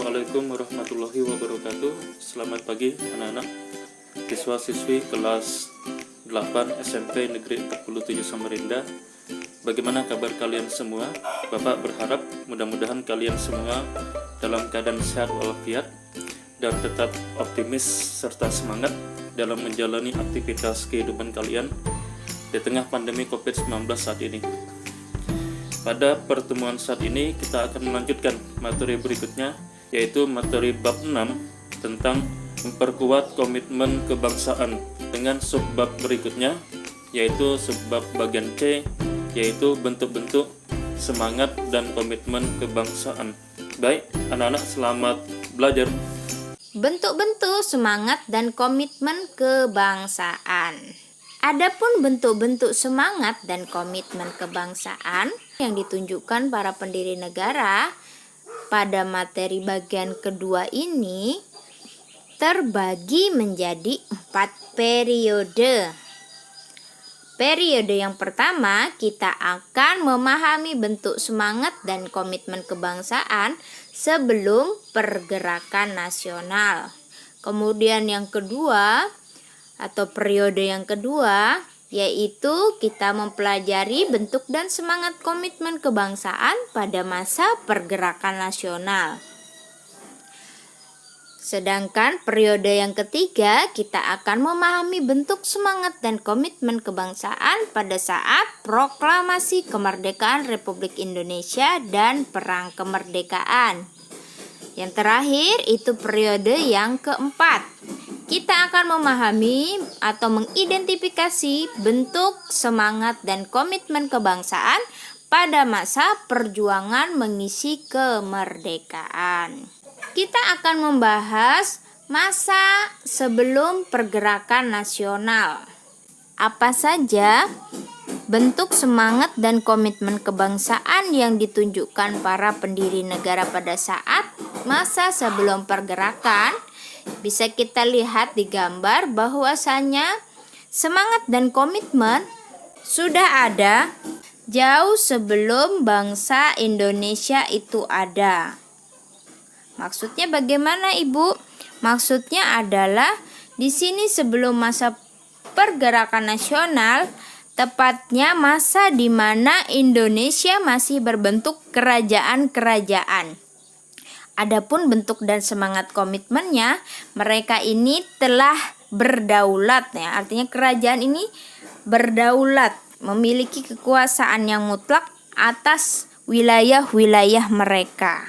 Assalamualaikum warahmatullahi wabarakatuh. Selamat pagi anak-anak, siswa-siswi kelas 8 SMP Negeri 47 Samarinda. Bagaimana kabar kalian semua? Bapak berharap mudah-mudahan kalian semua dalam keadaan sehat walafiat dan tetap optimis serta semangat dalam menjalani aktivitas kehidupan kalian di tengah pandemi COVID-19 saat ini. Pada pertemuan saat ini kita akan melanjutkan materi berikutnya, yaitu materi bab 6 tentang memperkuat komitmen kebangsaan dengan subbab berikutnya, yaitu subbab bagian C, yaitu bentuk-bentuk semangat dan komitmen kebangsaan. Baik, anak-anak selamat belajar. Bentuk-bentuk semangat dan komitmen kebangsaan. Adapun bentuk-bentuk semangat dan komitmen kebangsaan yang ditunjukkan para pendiri negara pada materi bagian kedua ini terbagi menjadi 4 periode. Periode yang pertama, kita akan memahami bentuk semangat dan komitmen kebangsaan sebelum pergerakan nasional. Kemudian yang kedua, atau periode yang kedua, yaitu kita mempelajari bentuk dan semangat komitmen kebangsaan pada masa pergerakan nasional. Sedangkan periode yang ketiga, kita akan memahami bentuk semangat dan komitmen kebangsaan pada saat proklamasi kemerdekaan Republik Indonesia dan Perang Kemerdekaan. Yang terakhir itu periode yang keempat. Kita akan memahami atau mengidentifikasi bentuk semangat dan komitmen kebangsaan pada masa perjuangan mengisi kemerdekaan. Kita akan membahas masa sebelum pergerakan nasional. Apa saja bentuk semangat dan komitmen kebangsaan yang ditunjukkan para pendiri negara pada saat masa sebelum pergerakan? Bisa kita lihat di gambar bahwasanya semangat dan komitmen sudah ada jauh sebelum bangsa Indonesia itu ada. Maksudnya bagaimana, Ibu? Maksudnya adalah di sini sebelum masa pergerakan nasional, tepatnya masa di mana Indonesia masih berbentuk kerajaan-kerajaan. Adapun bentuk dan semangat komitmennya, mereka ini telah berdaulat ya. Artinya kerajaan ini berdaulat, memiliki kekuasaan yang mutlak atas wilayah-wilayah mereka.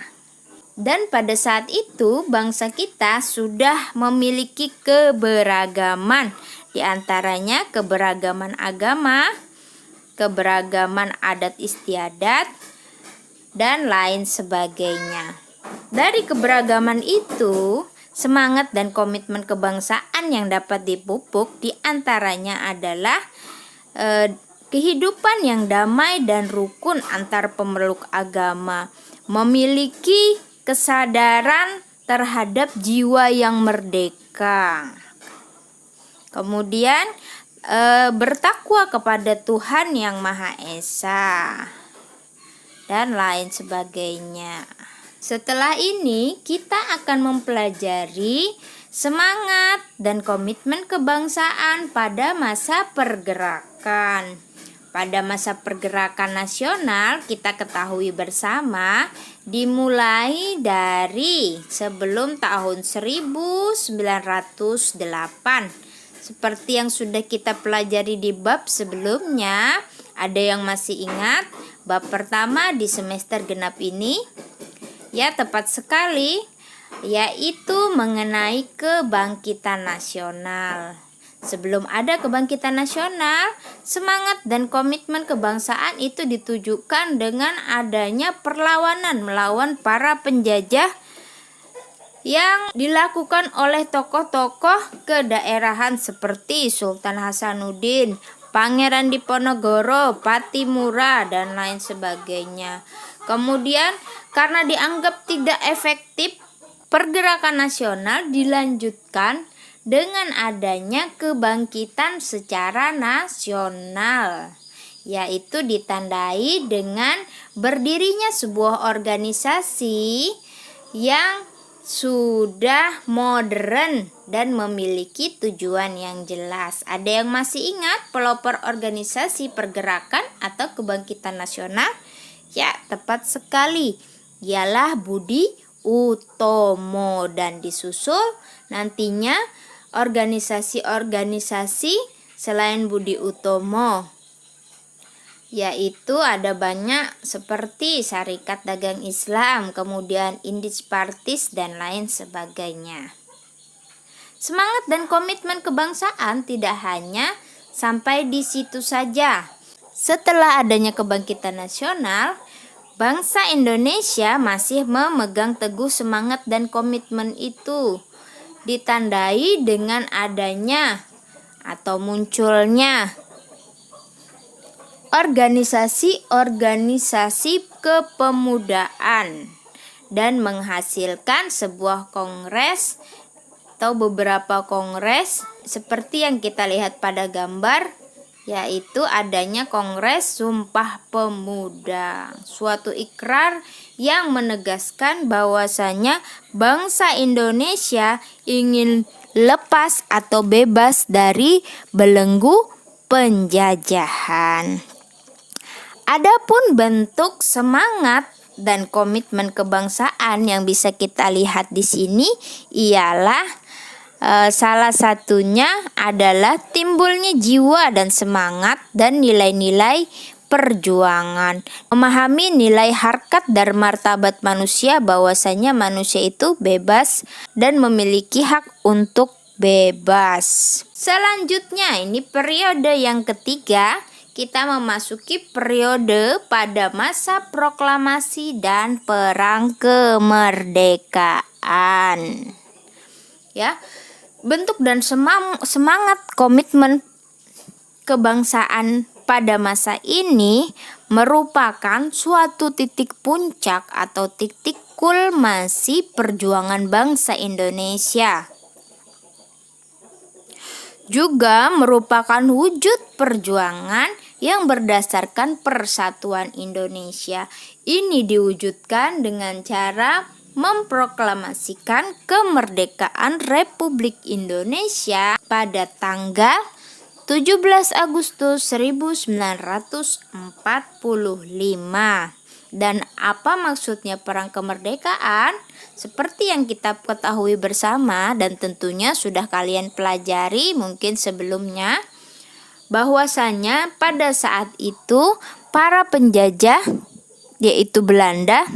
Dan pada saat itu bangsa kita sudah memiliki keberagaman, di antaranya keberagaman agama, keberagaman adat istiadat, dan lain sebagainya. Dari keberagaman itu, semangat dan komitmen kebangsaan yang dapat dipupuk diantaranya adalah kehidupan yang damai dan rukun antar pemeluk agama, memiliki kesadaran terhadap jiwa yang merdeka, kemudian bertakwa kepada Tuhan Yang Maha Esa, dan lain sebagainya. Setelah ini kita akan mempelajari semangat dan komitmen kebangsaan pada masa pergerakan. Pada masa pergerakan nasional kita ketahui bersama dimulai dari sebelum tahun 1908. Seperti yang sudah kita pelajari di bab sebelumnya, ada yang masih ingat bab pertama di semester genap ini? Ya, tepat sekali, yaitu mengenai kebangkitan nasional. Sebelum ada kebangkitan nasional, semangat dan komitmen kebangsaan itu ditujukan dengan adanya perlawanan melawan para penjajah yang dilakukan oleh tokoh-tokoh kedaerahan seperti Sultan Hasanuddin, Pangeran Diponegoro, Patimura, dan lain sebagainya. Kemudian karena dianggap tidak efektif, pergerakan nasional dilanjutkan dengan adanya kebangkitan secara nasional, yaitu ditandai dengan berdirinya sebuah organisasi yang sudah modern dan memiliki tujuan yang jelas. Ada yang masih ingat pelopor organisasi pergerakan atau kebangkitan nasional? Ya, tepat sekali. Ialah Budi Utomo, dan disusul nantinya organisasi-organisasi selain Budi Utomo, yaitu ada banyak seperti Syarikat Dagang Islam, kemudian Indies Parties, dan lain sebagainya. Semangat dan komitmen kebangsaan tidak hanya sampai di situ saja. Setelah adanya kebangkitan nasional, bangsa Indonesia masih memegang teguh semangat dan komitmen itu, ditandai dengan adanya atau munculnya organisasi-organisasi kepemudaan dan menghasilkan sebuah kongres atau beberapa kongres seperti yang kita lihat pada gambar, yaitu adanya Kongres Sumpah Pemuda, suatu ikrar yang menegaskan bahwasanya bangsa Indonesia ingin lepas atau bebas dari belenggu penjajahan. Adapun bentuk semangat dan komitmen kebangsaan yang bisa kita lihat di sini ialah salah satunya adalah timbulnya jiwa dan semangat dan nilai-nilai perjuangan. Memahami nilai harkat dan martabat manusia, bahwasanya manusia itu bebas dan memiliki hak untuk bebas. Selanjutnya, ini periode yang ketiga. Kita memasuki periode pada masa proklamasi dan perang kemerdekaan. Ya, bentuk dan semangat komitmen kebangsaan pada masa ini merupakan suatu titik puncak atau titik kulmasi perjuangan bangsa Indonesia. Juga merupakan wujud perjuangan yang berdasarkan persatuan Indonesia. Ini diwujudkan dengan cara memproklamasikan kemerdekaan Republik Indonesia pada tanggal 17 Agustus 1945. Dan apa maksudnya perang kemerdekaan? Seperti yang kita ketahui bersama dan tentunya sudah kalian pelajari mungkin sebelumnya, bahwasanya pada saat itu para penjajah yaitu Belanda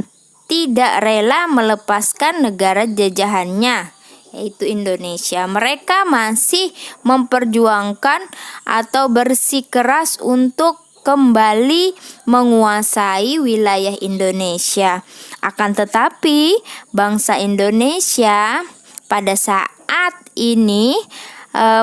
tidak rela melepaskan negara jajahannya yaitu Indonesia. Mereka masih memperjuangkan atau bersikeras untuk kembali menguasai wilayah Indonesia. Akan tetapi bangsa Indonesia pada saat ini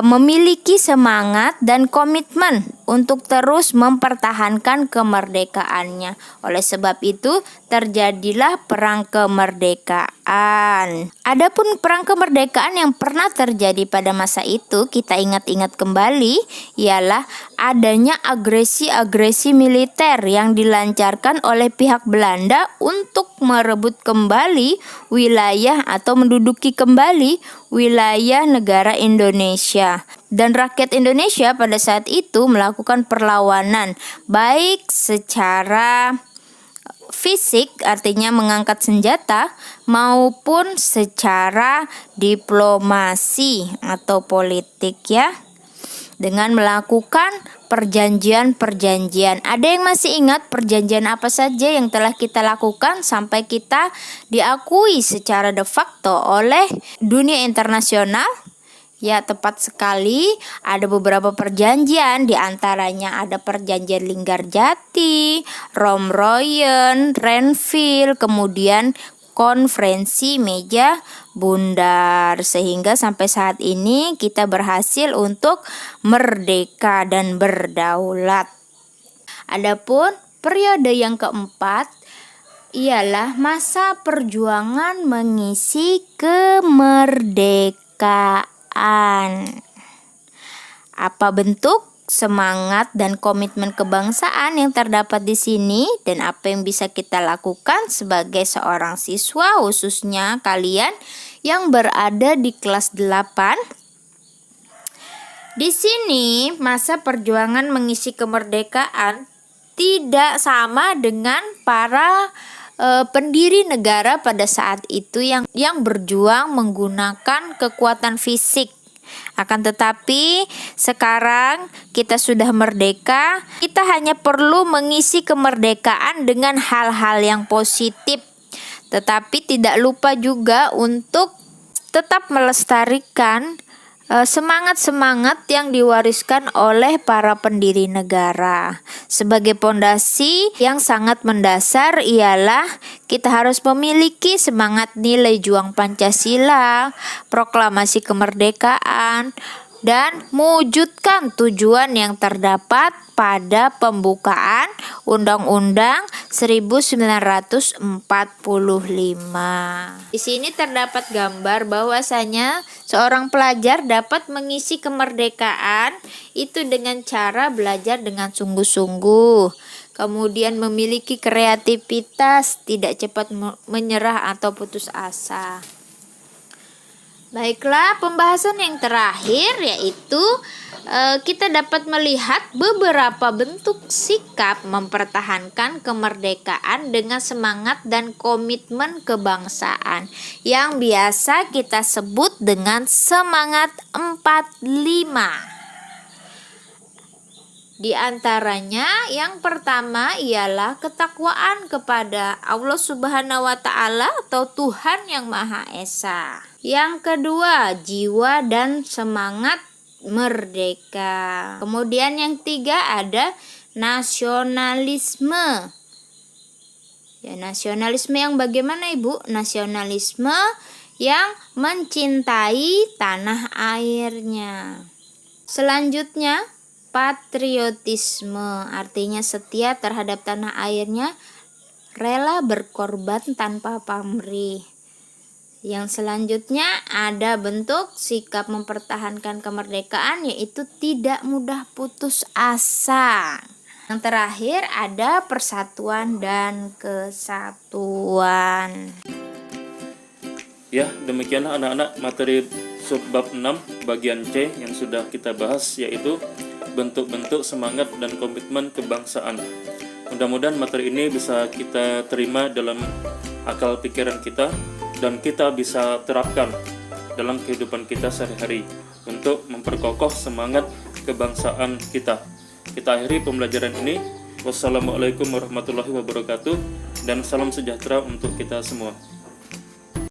memiliki semangat dan komitmen untuk terus mempertahankan kemerdekaannya. Oleh sebab itu terjadilah perang kemerdekaan. Adapun perang kemerdekaan yang pernah terjadi pada masa itu, kita ingat-ingat kembali, ialah adanya agresi-agresi militer yang dilancarkan oleh pihak Belanda untuk merebut kembali wilayah atau menduduki kembali wilayah negara Indonesia. Dan rakyat Indonesia pada saat itu melakukan perlawanan baik secara fisik, artinya mengangkat senjata, maupun secara diplomasi atau politik ya, dengan melakukan perjanjian-perjanjian. Ada yang masih ingat perjanjian apa saja yang telah kita lakukan sampai kita diakui secara de facto oleh dunia internasional? Ya, tepat sekali. Ada beberapa perjanjian, diantaranya ada perjanjian Linggarjati, Romroyen, Renville, kemudian konferensi meja bundar, sehingga sampai saat ini kita berhasil untuk merdeka dan berdaulat. Adapun periode yang keempat ialah masa perjuangan mengisi kemerdekaan. Apa bentuk semangat dan komitmen kebangsaan yang terdapat di sini dan apa yang bisa kita lakukan sebagai seorang siswa, khususnya kalian yang berada di kelas 8. Di sini masa perjuangan mengisi kemerdekaan tidak sama dengan para pendiri negara pada saat itu yang berjuang menggunakan kekuatan fisik. Akan tetapi sekarang kita sudah merdeka, kita hanya perlu mengisi kemerdekaan dengan hal-hal yang positif. Tetapi tidak lupa juga untuk tetap melestarikan semangat-semangat yang diwariskan oleh para pendiri negara. Sebagai pondasi yang sangat mendasar ialah kita harus memiliki semangat nilai juang Pancasila, proklamasi kemerdekaan, dan mewujudkan tujuan yang terdapat pada pembukaan Undang-Undang 1945. Di sini terdapat gambar bahwasanya seorang pelajar dapat mengisi kemerdekaan itu dengan cara belajar dengan sungguh-sungguh. Kemudian memiliki kreativitas, tidak cepat menyerah atau putus asa. Baiklah, pembahasan yang terakhir yaitu kita dapat melihat beberapa bentuk sikap mempertahankan kemerdekaan dengan semangat dan komitmen kebangsaan yang biasa kita sebut dengan semangat 45. Di antaranya yang pertama ialah ketakwaan kepada Allah Subhanahu wa Ta'ala atau Tuhan yang Maha Esa. Yang kedua, jiwa dan semangat merdeka. Kemudian yang tiga ada nasionalisme. Ya, nasionalisme yang bagaimana, Ibu? Nasionalisme yang mencintai tanah airnya. Selanjutnya, patriotisme, artinya setia terhadap tanah airnya, rela berkorban tanpa pamrih. Yang selanjutnya ada bentuk sikap mempertahankan kemerdekaan, yaitu tidak mudah putus asa. Yang terakhir ada persatuan dan kesatuan. Ya, demikianlah anak-anak materi subbab 6 bagian C yang sudah kita bahas, yaitu bentuk-bentuk semangat dan komitmen kebangsaan. Mudah-mudahan materi ini bisa kita terima dalam akal pikiran kita dan kita bisa terapkan dalam kehidupan kita sehari-hari untuk memperkokoh semangat kebangsaan kita. Kita akhiri pembelajaran ini. Wassalamualaikum warahmatullahi wabarakatuh dan salam sejahtera untuk kita semua.